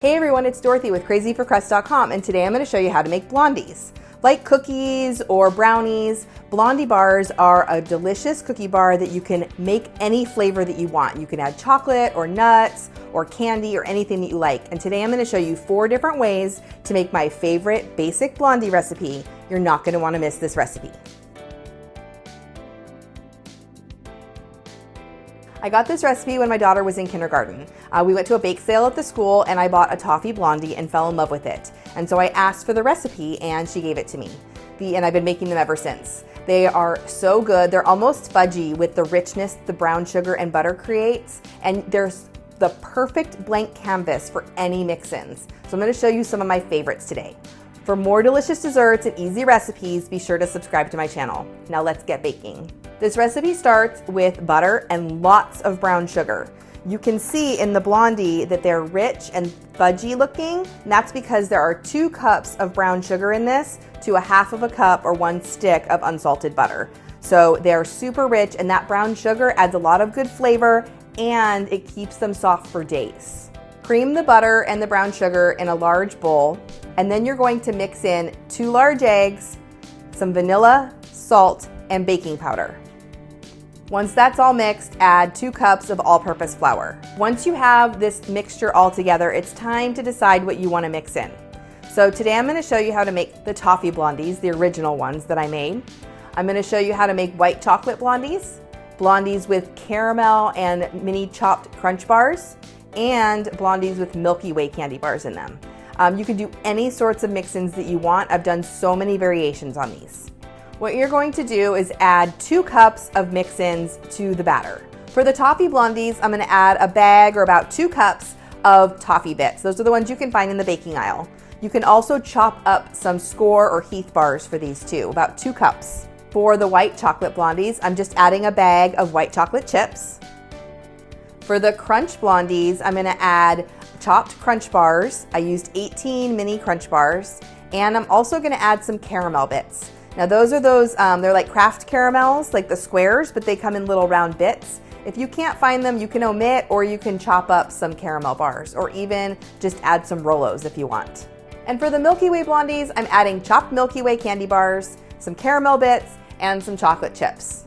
Hey everyone, it's Dorothy with crazyforcrust.com, and today I'm going to show you how to make blondies. Like cookies or brownies, Blondie bars are a delicious cookie bar that you can make any flavor that you want. You can add chocolate or nuts or candy or anything that you like. And today I'm going to show you 4 different ways to make my favorite basic blondie recipe. You're not going to want to miss this recipe. I got this recipe when my daughter was in kindergarten. We went to a bake sale at the school and I bought a toffee blondie and fell in love with it. And so I asked for the recipe and she gave it to me. And I've been making them ever since. They are so good. They're almost fudgy with the richness the brown sugar and butter creates. And there's the perfect blank canvas for any mix-ins. So I'm going to show you some of my favorites today. For more delicious desserts and easy recipes, be sure to subscribe to my channel. Now let's get baking. This recipe starts with butter and lots of brown sugar. You can see in the blondie that they're rich and fudgy looking, and that's because there are 2 cups of brown sugar in this to a half of a cup or 1 stick of unsalted butter. So they're super rich, and that brown sugar adds a lot of good flavor and it keeps them soft for days. Cream the butter and the brown sugar in a large bowl, and then you're going to mix in 2 large eggs, some vanilla, salt, and baking powder. Once that's all mixed, add 2 cups of all-purpose flour. Once you have this mixture all together, it's time to decide what you want to mix in. So today I'm going to show you how to make the toffee blondies, the original ones that I made. I'm going to show you how to make white chocolate blondies, blondies with caramel and mini chopped crunch bars, and blondies with Milky Way candy bars in them. You can do any sorts of mix-ins that you want. I've done so many variations on these. What you're going to do is add 2 cups of mix-ins to the batter. For the toffee blondies, I'm going to add a bag or about 2 cups of toffee bits. Those are the ones you can find in the baking aisle. You can also chop up some Score or Heath bars for these too, about 2 cups. For the white chocolate blondies, I'm just adding a bag of white chocolate chips. For the crunch blondies, I'm going to add chopped crunch bars. I used 18 mini crunch bars, and I'm also going to add some caramel bits. Now those are they're like craft caramels, like the squares, but they come in little round bits. If you can't find them, you can omit, or you can chop up some caramel bars, or even just add some Rolos if you want. And for the Milky Way blondies, I'm adding chopped Milky Way candy bars, some caramel bits, and some chocolate chips.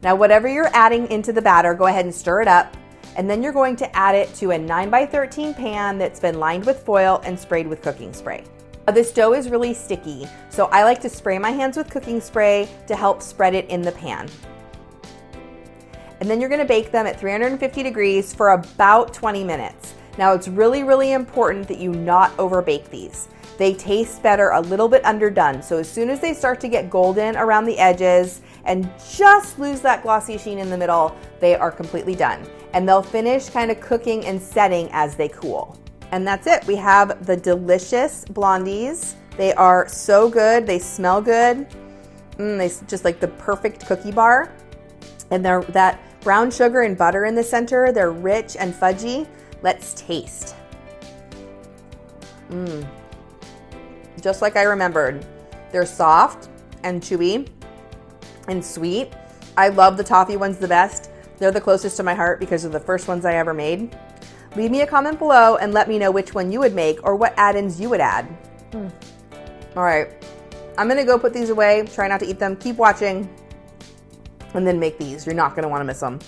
Now whatever you're adding into the batter, go ahead and stir it up, and then you're going to add it to a 9x13 pan that's been lined with foil and sprayed with cooking spray. This dough is really sticky, so I like to spray my hands with cooking spray to help spread it in the pan. And then you're going to bake them at 350 degrees for about 20 minutes. Now it's really, really important that you not overbake these. They taste better a little bit underdone, so as soon as they start to get golden around the edges and just lose that glossy sheen in the middle, they are completely done. And they'll finish kind of cooking and setting as they cool. And that's it. We have the delicious blondies. They are so good. They smell good. They just like the perfect cookie bar. And they're that brown sugar and butter in the center. They're rich and fudgy. Let's taste. Just like I remembered. They're soft and chewy and sweet. I love the toffee ones the best. They're the closest to my heart because they're the first ones I ever made. Leave me a comment below and let me know which one you would make or what add-ins you would add. All right, I'm gonna go put these away, try not to eat them, keep watching, and then make these. You're not gonna wanna miss them.